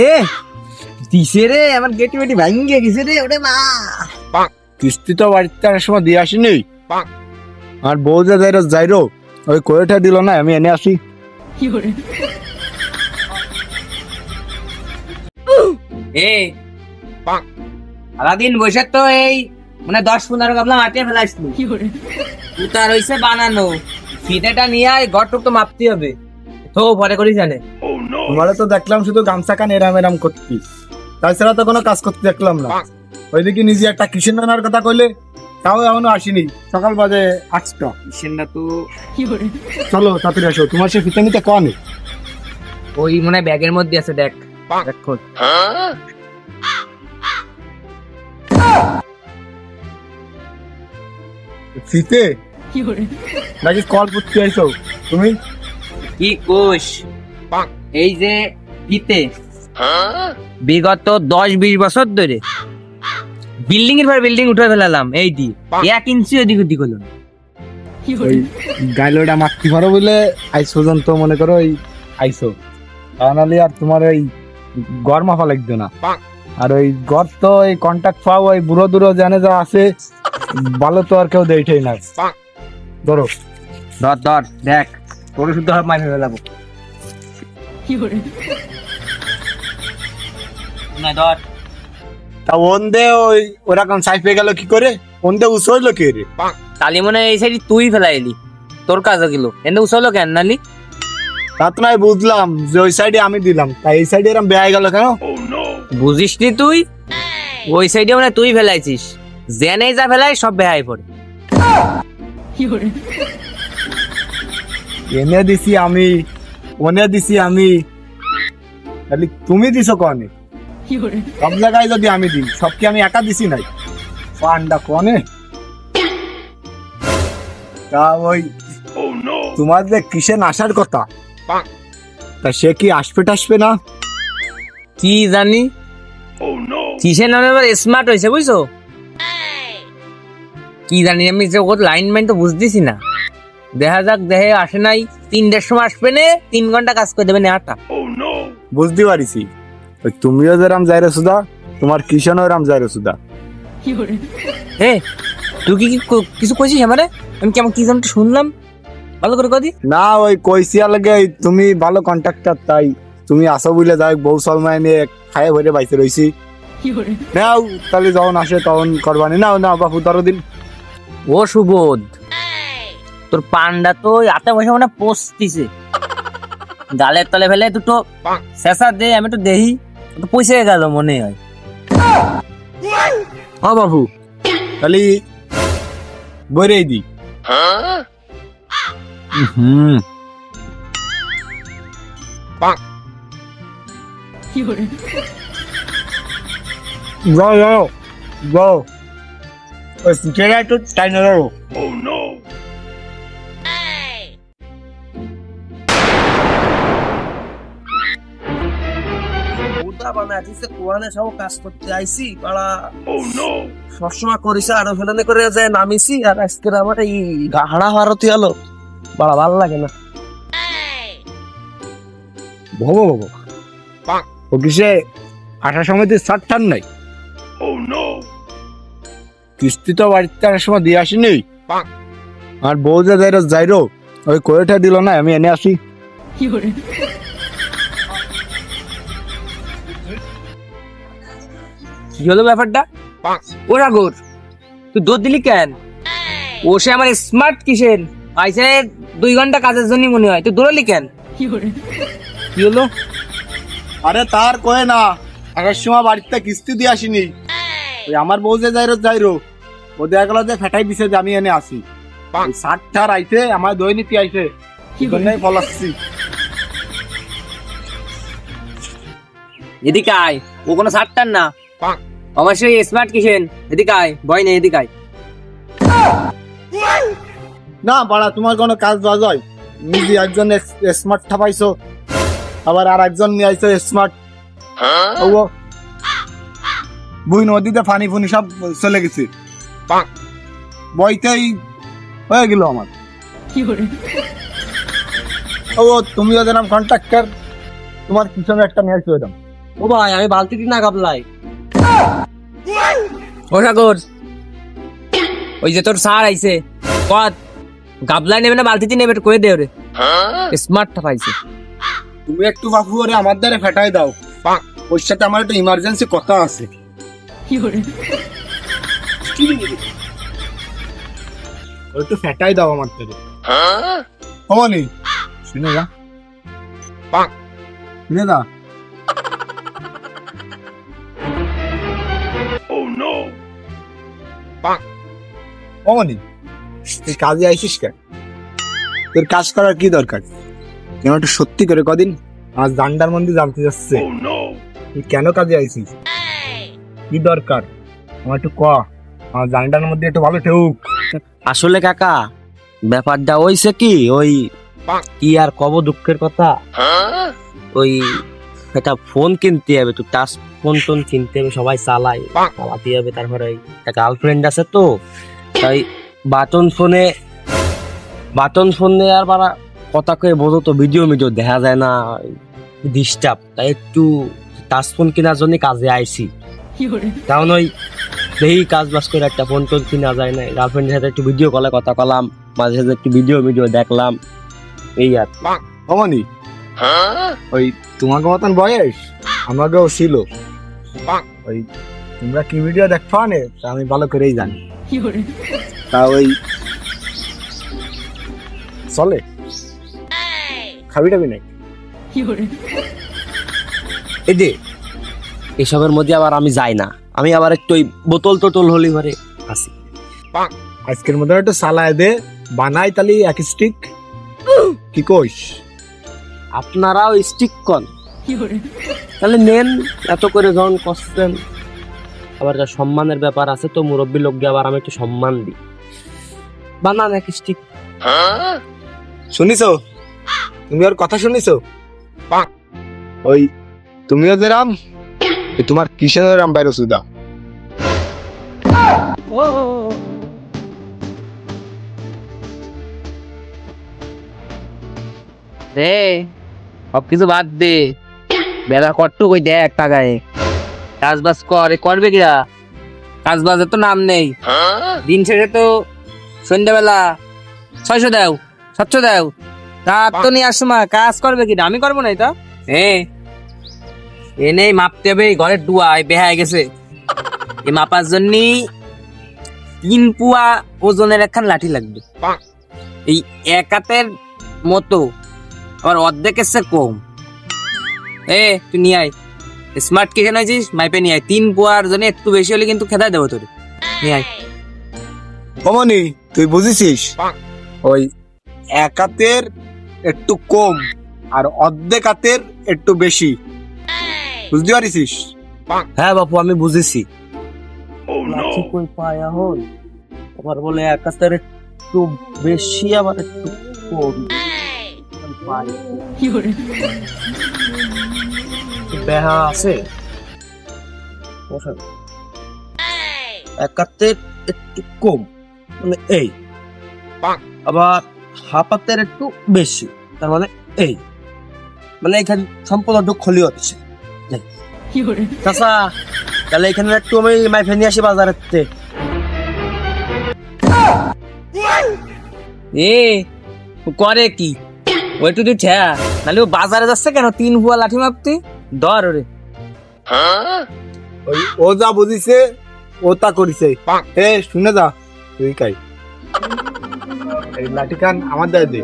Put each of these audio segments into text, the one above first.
এ দিছে রে, আমার গেটি বেটি ভাঙ্গে গেছে রে। ওরে মা, কিস্তি তো বাড়িতে আসার সময় দিয়ে আসিনি। আর বউ যে যাইরো ওই কয়েটা দিল না, আমি এনে আসি। এ সারাদিন বসে তো এই মানে 10-15 গাবলা মাটিয়ে ফেলাইছিল। উতার হইছে বানানো, ফিতেটা নিয়ে আয়, ঘরটুক তো মাপতে হবে। তো পরে করি জানে। তোমারে তো দেখলাম শুধু গামছা কান এরাম এরাম করতি, তাছাড়া তো কোনো কাজ করতে দেখলাম না। ওইদিকে নিজে একটা কিষেন আনার কথা কইলে, তাও এখনো আসেনি। সকাল বাজে 8টা। কিষেনটা তো চলো তাড়াতাড়ি আসো, তোমার সে ফিতে নিতে কন। ওই মনে হয় ব্যাগের মধ্যে আছে, দেখ দেখ খোঁজ। ফিতে নাকি কল করতে আইছো তুমি? কি কোষ, এই যে ফিতে বিগত 10-20 বছর ধরে বিল্ডিং এর পর বিল্ডিং উঠে ফেলালাম, এই দি 1 ইঞ্চি এদিক ওদিক হলো না। ওই গাইলোটা মারতে পারো বলে আইস পর্যন্ত মনে করো ওই আইসো, তাহলে আর তোমার ওই গড় মাফা লাগবে না। আর ওই গড় তো ওই কন্ট্যাক্ট পাও ওই বুড়ো দূরো জানে যা আছে, ভালো তো আর কেউ দেইঠাই না। ধরো ধর ধর, দেখ তোর শুদ্ধ হাত মাইনে ফেলাবো না, ধর। তা ওন্দে ওই ওরকম সাইজ পেয়ে গেল কি করে? ওন্দে উসইলো কে রে? তালি মনে হয় এই সাইড তুই ফেলাইলি, তোর কাজ গেল এনে উছলো কেন নালি? তা তো নাই বুঝলাম যে ওই সাইডে আমি দিলাম, তাই এই সাইডে এরকম বেয়া গেল কেন? বুঝিস নি তুই? ওই সাইডে মানে তুই ফেলাইছিস, জেনে যা ফেলাই সব বেহাই পড়ে। এনে দিছি আমি, ওনে দিছি আমি, তাহলে তুমি দিছো কনে? সব জায়গায় যদি আমি দিই, সব কি আমি একা দিছি নাই? পান্ডা কনে? তা ওই তোমার যে কিসেন আসার কথা, তা সে কি আসবে টাসবে না? কি জানি কিসের নামে এবার স্মার্ট হয়েছে, বুঝছো? কি জানি আমি, যে ওর লাইন মাইন তো বুঝতেছি না। দেখা যাক, দেহে আসে নাই, 3টার সময় আসবে নে, 3 ঘন্টা কাজ করে দেবে নেহাটা। বুঝতে পারিছি, ওই তুমিও যেরাম যাইরে সুদা, তোমার কিষেনও এরাম যাইরে সুদা। হে তুই কি কিছু কইছিস আমারে? আমি কেমন কি জানি শুনলাম, ভালো করে কদি। না ওই কইসিয়া লাগে তুমি ভালো কন্ট্রাক্টর, তাই তুমি আসো বুঝলে যাই বউ সলমায় নিয়ে খায়ে ভরে বাইতে রইছি। নাও তাহলে যখন আসে তখন করবানি। নাও না বাপু, 10 দিন। ও সুবোধ, তোর পান্ডা তো হাতে বসে মানে পস্তিছে, গালের তলে ফেলে দুটো শেষা দে, আমি তো দেহি তো পয়সা গেল মনে হয়। ও বাবু, তাহলে বইরেই দি। হুম, যাও যাও যাও, ওই ফুটেরা একটু টাইনে ধরো। কাজ করতে আইসি পাড়া সবসময় করিস, আরো ফেলানে করে যায় নামিছি, আর আজকে আমার এই গাহাড়া ভারতী হলো, বাড়া ভালো লাগে না। ভবো ভবো, ও কিসে আসার সময় দিয়ে শার্ট টান নাই? কিস্তি তো বাড়িতে আসার সময় দিয়ে আসিনি। আর বউ যে যাইরো ওই কয়েটা দিল না, আমি এনে আসি। কি হলো ব্যাপারটা? ও রাগর, তুই দৌড় দিলি কেন? ও সে আমার স্মার্ট কিসের আইসে 2 ঘন্টা কাজের জন্য মনে হয়, তুই দৌড়ালি কেন? কি হলো? আরে তার কয়ে না, আসার সময় বাড়িতে কিস্তি দিয়ে আসিনি। ওই আমার বউ যে যাইরো ও দেখা গেল যে ফেটাই দিছে যে আমি এনে আসি। শার্টটার আইছে, আমার দই নীতি আইছে, জন্যই পলাচ্ছি। এদিকে আয়, ও কোনো সারটার না, অবশ্যই স্মার্ট কিসেন। এদিকে আয়, ভয় নেই, এদিকে আয়। না বাড়া, তোমার কোনো কাজ বাজ হয়? নিজে একজন স্মার্ট ঠাপাইছো, আবার আর একজন নিয়ে আইছো স্মার্ট। ও বুই নদীতে পানি ফুনি সব চলে গেছে, বইতেই হয়ে গেল আমার। ও তুমিও যেরকম কন্ট্রাক্টর, তোমার পিছনে একটা নিয়ে আসবে। ও ভাই আমি বালতিটি না গাবলাই। ও সাগর, ওই যে তোর স্যার আইছে, কত গাবলাই নেবে না বালতিতে নেবে একটু কয়ে দে ওরে। স্মার্টটা পাইছে। তুমি একটু বাপু ওরে আমার দ্বারা ফেটাই দাও, ওর সাথে আমার একটা ইমার্জেন্সি কথা আছে। ও একটু ফেটাই দাও আমার থেকে। অমনি শুনে যা, শুনে যা। অমনি তুই কাজে আইসিস কেন? তোর কাজ করার কি দরকার? তুই একটু সত্যি করে কদিন আজ জান্ডার মন্দির জানতে যাচ্ছে তুই কেন কাজে আইসিস, কি দরকার আমার একটু ক। আমার জান্ডার মধ্যে একটু ভালো ঠেউক। আসলে কাকা ব্যাপারটা হইছে কি, ওই কি আর কব দুঃখের কথা, ওই একটা ফোন কিনতে হবে, তো টাচ ফোন টোন কিনতে হবে, সবাই চালায়, চালাতে হবে। তারপরে ওই একটা গার্লফ্রেন্ড আছে তো, তাই বাটন ফোনে আর বারা কথা কয়ে বোঝো তো, ভিডিও দেখা যায় না, ডিস্টার্ব। তাই একটু টাচ ফোন কেনার জন্য কাজে আইছি। কারণ ওই এই কাজ বাজ করে একটা ফোন টোন কিনা যায় না, গার্লফ্রেন্ডের সাথে একটু ভিডিও কলে কথা কলাম, মাঝে সাথে একটু ভিডিও দেখলাম, এই আর। অমনি ওই তোমাকে মতন বয়স আমাকেও ছিল, ওই তোমরা কি ভিডিও দেখো না তা আমি ভালো করেই জানি। তা ওই চলে খাবি টাবি নাই? এই যে এসবের মধ্যে আবার আমি যাই না, আমি আবার একটু ওই বোতল টোতল হলি ঘরে আসি। আজকের মধ্যে একটু সালায় দে, বানাই তালি এক স্টিক, কি কইস? আপনারাও স্টিক কন তাহলে নেন, এত করে যখন কষ্টেন। আবার একটা সম্মানের ব্যাপার আছে তো, মুরব্বী লোককে আবার আমি একটু সম্মান দিই। বানান এক স্টিক। শুনিছো? তুমি ওর কথা শুনিছো? ওই তুমিও যে রাম, তোমার কিষেনের রাম বাইরে সুদা। রে সব কিছু বাদ দে, বেলা কট্টু কই দেখ টাকায় কাজ বাজ করবে কিরা? কাজ বাজের তো নাম নেই। দিন শেষে তো সন্ধ্যাবেলা 600 দাও 700 দাও, রাত তো নিয়ে আসো মা, কাজ করবে কিনা? আমি করবো না এটা। এনেই মাপতে হবে, ঘরের ডুয়ায় বেহায় গেছে। এই মাপার জন্য 3 পুয়া ওজনের একখান লাঠি লাগবে, এই এক হাতের মতো, আবার অর্ধেকের চেয়ে কম। তুই নিয়ে আয়, স্মার্ট কে কেন আছিস? মাইপে নিয়ে আয়, 3 পুয়ার জন্য একটু বেশি হলে কিন্তু খেদাই দেবো তোর। নিয়ে আয়। অমনি তুই বুঝেছিস, ওই এক হাতের একটু কম আর অর্ধেক হাতের একটু বেশি, বুঝতে পারিস? হ্যাঁ বাপু আমি বুঝেছি। লাঠি কই পায়া হল, আবার বলে এক হাতের একটু বেশি আবার একটু কম। বেহা আছে এক হাতের একটু কম, মানে এই, আবার হাফ হাতের একটু বেশি, তার মানে এই, মানে এখানে সম্পূর্ণ খলি হচ্ছে। চাচা তাহলে এখানে একটু আমি মাইফে নিয়ে আসি বাজারের থেকে। করে কি ওই একটু তুই ঠেয়া, নাহলে ও বাজারে যাচ্ছে কেন 3 পুয়া লাঠি মাপতে? ধর ওরে। ওই ও যা বুঝিছে ও তা করিছে। শুনে যা, তুই কাই এই লাঠি খান আমার দায় দে।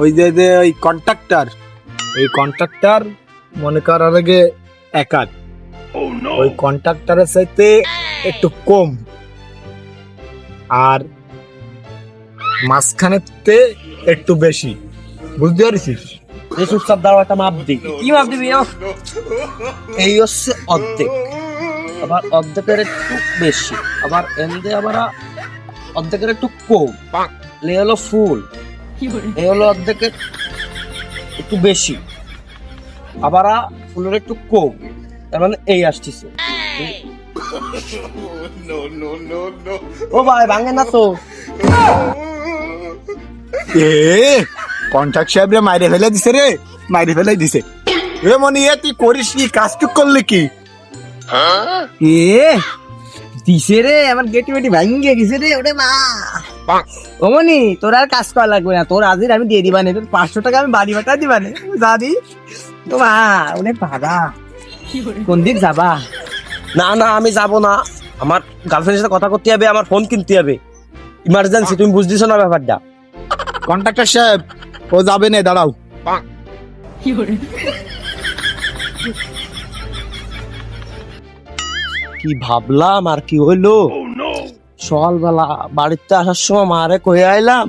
ওই যে ওই কন্ট্রাক্টর, এই কন্ট্রাক্টর মনে করার আগে এক হাত, ওই কন্ট্রাক্টরের সাথে একটু কম, আর মাঝখানেতে একটু বেশি, বুঝতে পারিস? চুপচাপ দাঁড়াও, একটা মাপ দিই। কি মাপ দিবি? এই হচ্ছে অর্ধেক, আবার অর্ধেকের একটু বেশি, আবার এমনি আবার অর্ধেকের একটু কম, এই হলো ফুল, এই হলো অর্ধেকের একটু বেশি, আবার ফুলের একটু কম, তার মানে এই আসতেছে। ও ভাই ভাঙে না তো? কন্ট্রাক্ট সাহেব রে মাইরে ফেলে দিছে রে, মাইরে ফেলে দিছে। এ মনি এ তুই করিস কি কাজটুক করলি কি? এ দিছে রে, আমার গেটি বেটি ভাঙ্গে গেছে রে, ওরে মা। ওমনি তোর আর কাজ করা লাগবে না, তোর আজই আমি দিয়ে দিবানে, তোর 500 টাকা আমি বাড়ি বাটা দিবানে, জানি তো মা। ওরে বাবা, কোন দিক যাবা? না না আমি যাব না, আমার গার্লফ্রেন্ডের সাথে কথা করতে হবে, আমার ফোন কিনতে হবে, ইমার্জেন্সি। তুমি বুঝতেছো না ব্যাপারটা? কন্ট্রাক্টর সাহেব ও যাবে না, দাঁড়াও। কি ভাবলাম আর কি হইলো, সকালবেলা বাড়িতে আসার সময় মারে কয়ে আইলাম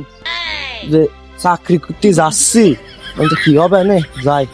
যে চাকরি করতে যাচ্ছি, বলতে কি হবে না যাই।